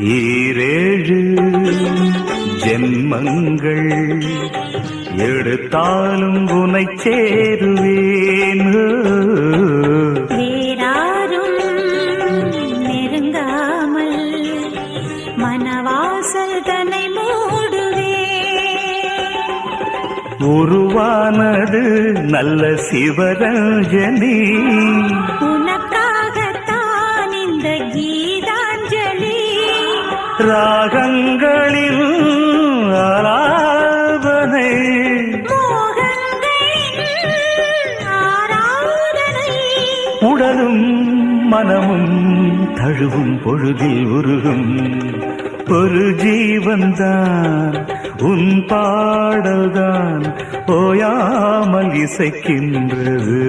ஈரேழு ஜென்மங்கள் எடுத்தாலும் உனை சேருவேன். வேறாரும் நெருங்காமல் மனவாசல் தன்னை மூடுவே. உருவானது நல்ல சிவரஞ்சனி, உனக்காகத்தான் இந்த கீதாஞ்சலி. ராகங்களில் ஆராதனை, உடலும் மனமும் தழுவும் பொழுதில் உருகும் ஒரு ஜீவன்தான் உன் பாடல்தான் ஓயாமல் இசைக்கின்றது.